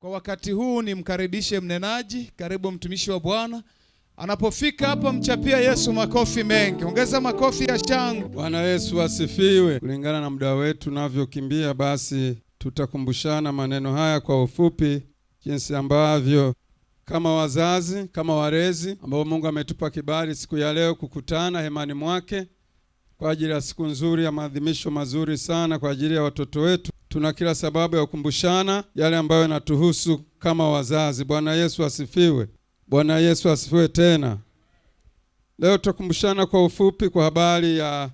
Kwa wakati huu nimkaribishe mnenaji. Karibu mtumishi wa Bwana. Anapofika hapa mchapia Yesu makofi mengi. Ongeza makofi ya shangwe. Bwana Yesu asifiwe. Kulingana na muda wetu navyokimbia, basi tutakumbushana maneno haya kwa ufupi, jinsi ambavyo kama wazazi, kama walezi ambao Mungu ametupa kibali siku ya leo kukutana hemani mwake kwa ajili ya siku nzuri ya maadhimisho mazuri sana kwa ajili ya watoto wetu. Tuna kila sababu ya kukumbushana yale ambayo yanatuhusu kama wazazi. Bwana Yesu asifiwe. Bwana Yesu asifiwe tena. Leo tutakumbushana kwa ufupi kwa habari ya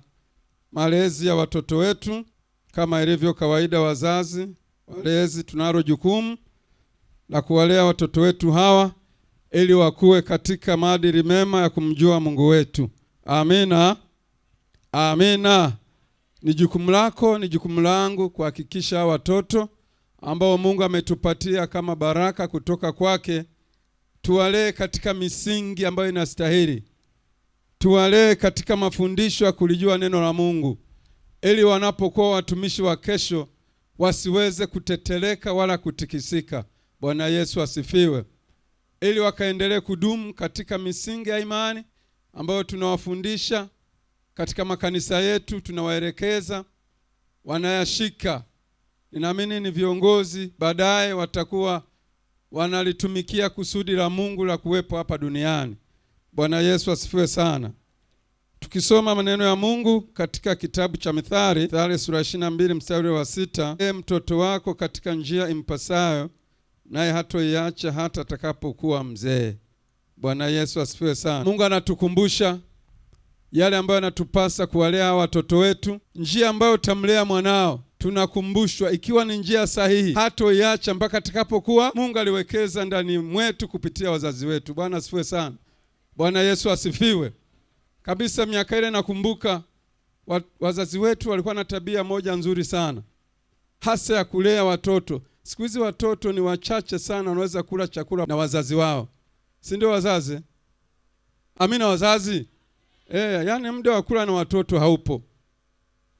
malezi ya watoto wetu. Kama ilivyo kawaida, wazazi, walezi, tunalo jukumu la kuwalea watoto wetu hawa ili wakue katika maadili mema ya kumjua Mungu wetu. Amina. Amina. Ni jukumu lako, ni jukumu langu kuhakikisha watoto ambao Mungu ametupatia kama baraka kutoka kwake, tuwalee katika misingi ambayo inastahili. Tuwalee katika mafundisho ya kulijua neno la Mungu, ili wanapokuwa watumishi wa kesho wasiweze kuteteleka wala kutikisika. Bwana Yesu asifiwe. Ili wakaendelee kudumu katika misingi ya imani ambayo tunawafundisha katika makanisa yetu, tunawaelekeza wanayashika. Ninaamini ni viongozi baadaye watakuwa wanalitumikia kusudi la Mungu la kuwepo hapa duniani. Bwana Yesu asifiwe sana. Tukisoma maneno ya Mungu katika kitabu cha Mithali sura 22 mstari wa 6, mtoto wako katika njia impasayo, naye hatoiacha hata atakapokuwa mzee. Bwana Yesu asifiwe sana. Mungu anatukumbusha yale ambayo yanatupasa kuwalea watoto wetu. Njia ambayo utamlea mwanao, tunakumbushwa ikiwa ni njia sahihi, hatoiacha mpaka atakapokuwa. Mungu aliwekeza ndani mwetu kupitia wazazi wetu. Bwana asifiwe sana. Bwana Yesu asifiwe. Kabisa miaka ile nakumbuka wazazi wetu walikuwa na tabia moja nzuri sana, hasa ya kulea watoto. Siku hizi watoto ni wachache sana wanaweza kula chakula na wazazi wao. Si ndio wazazi? Amina wazazi. Yani muda wa kula na watoto haupo.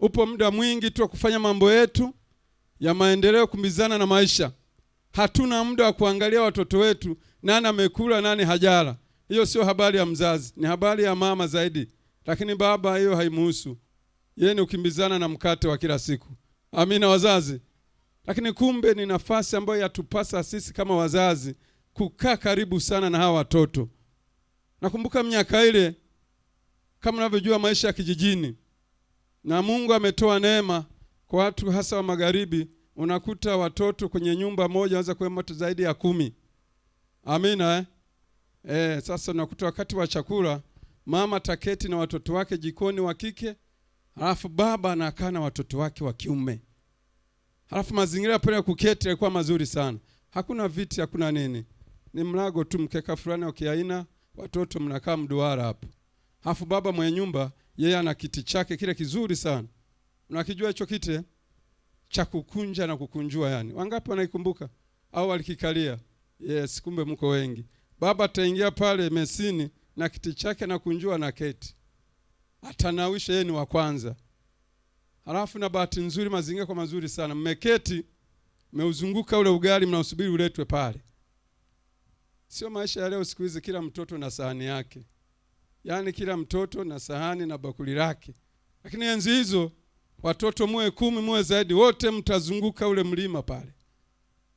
Upo muda mwingi tu wa kufanya mambo yetu ya maendeleo, kumbizana na maisha. Hatuna muda wa kuangalia watoto wetu, nani amekula nani hajala. Hiyo sio habari ya mzazi, ni habari ya mama zaidi. Lakini baba hiyo haimuhusu. Yeye ni ukimbizana na mkate wa kila siku. Amina wazazi. Lakini kumbe ni nafasi ambayo yatupasa sisi kama wazazi kukaa karibu sana na hawa watoto. Nakumbuka miaka ile, kama unavyojua maisha ya kijijini, na Mungu ametoa neema kwa watu hasa wa magharibi, unakuta watoto kwenye nyumba moja wanaweza kuwa watu zaidi ya 10. Amina sasa unakuta wakati wa chakula mama taketi na watoto wake jikoni wa kike, halafu baba anakaa na watoto wake wa kiume. Halafu mazingira pale ya kuketi yalikuwa mazuri sana. Hakuna viti, hakuna nini. Ni mlago tu, mkeka fulani wa kiaina, watoto mnakaa mduara hapo. Halafu baba mwenye nyumba yeye ana kiti chake kile kizuri sana. Unakijua hicho kiti cha kukunja na kukunjua yani. Wangapi wanaikumbuka au walikikalia? Yes, kumbe mko wengi. Baba ataingia pale mesini na kiti chake na kunjua na keti. Atanawisha yeye ni wa kwanza. Halafu na bahati nzuri mazingira kwa mazuri sana. Mmeketi, mmeuzunguka ule ugali mnausubiri uletwe pale. Sio maisha ya leo siku hizi kila mtoto na sahani yake. Yaani kila mtoto na sahani na bakuli lake. Lakini enzi hizo watoto muwe 10 muwe zaidi, wote mtazunguka ule mlima pale.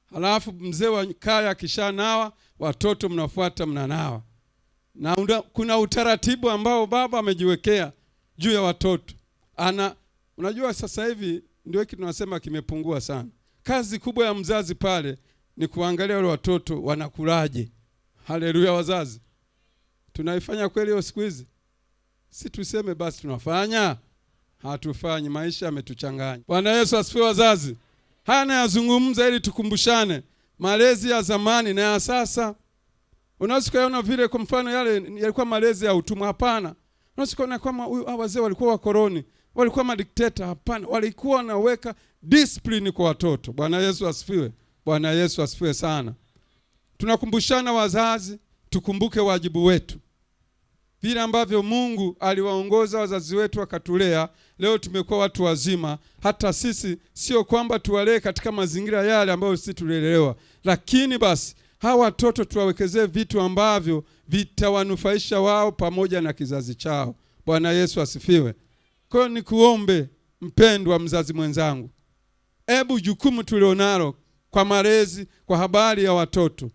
Halafu mzee wa kaya akishanawa, watoto mnafuata mnanawa. Na kuna utaratibu ambao baba amejiwekea juu ya watoto. Unajua sasa hivi ndio hiki tunasema kimepungua sana. Kazi kubwa ya mzazi pale ni kuangalia wale watoto wanakulaje. Haleluya wazazi. Tunaifanya kweli hiyo siku hizi? Si tuseme basi tunafanya? Hatufanyi, maisha yametuchanganya. Bwana Yesu asifiwe wazazi. Haya nayazungumza ili tukumbushane malezi ya zamani na ya sasa. Unaweza kuona vile kwa mfano yale yalikuwa malezi ya utumwa. Hapana. Unaweza kuona kama wazee walikuwa wakoloni, walikuwa madikteta. Hapana, walikuwa wanaweka discipline kwa watoto. Bwana Yesu asifiwe. Bwana Yesu asifiwe sana. Tunakumbushana wazazi, tukumbuke wajibu wetu. vile ambavyo Mungu aliwaongoza wazazi wetu wakatulea, leo tumekuwa watu wazima. Hata sisi sio kwamba tuwalee katika mazingira yale ambayo sisi tulilelewa, lakini basi hawa watoto tuwawekezee vitu ambavyo vitawanufaisha wao pamoja na kizazi chao. Bwana Yesu asifiwe. Kwa hiyo nikuombe mpendwa mzazi mwenzangu, hebu jukumu tulionalo kwa malezi, kwa habari ya watoto,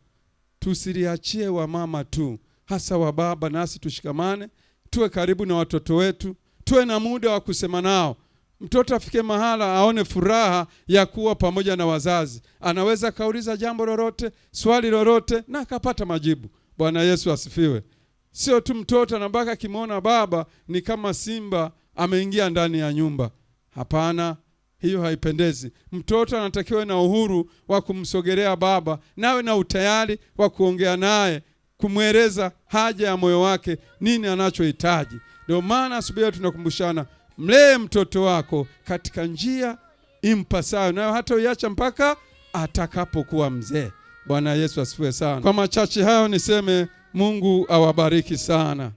tusiliachie wa mama tu, hasa wa baba. Nasi tushikamane, tuwe karibu na watoto wetu, tuwe na muda wa kusema nao. Mtoto afike mahala aone furaha ya kuwa pamoja na wazazi. Anaweza kauliza jambo lolote, swali lolote, na akapata majibu. Bwana Yesu asifiwe. Sio tu mtoto anabaka kimona baba ni kama simba ameingia ndani ya nyumba. Hapana, hiyo haipendezi. Mtoto anatakiwa na uhuru wa kumsogelea baba, nawe na utayari wa kuongea naye, kumweleza haja ya moyo wake, nini anachohitaji. Ndio maana asubuhi tunakumbushana, mlee mtoto wako katika njia impasayo, nayo hata uiacha mpaka atakapokuwa mzee. Bwana Yesu asifiwe sana. Kwa machache hayo niseme Mungu awabariki sana.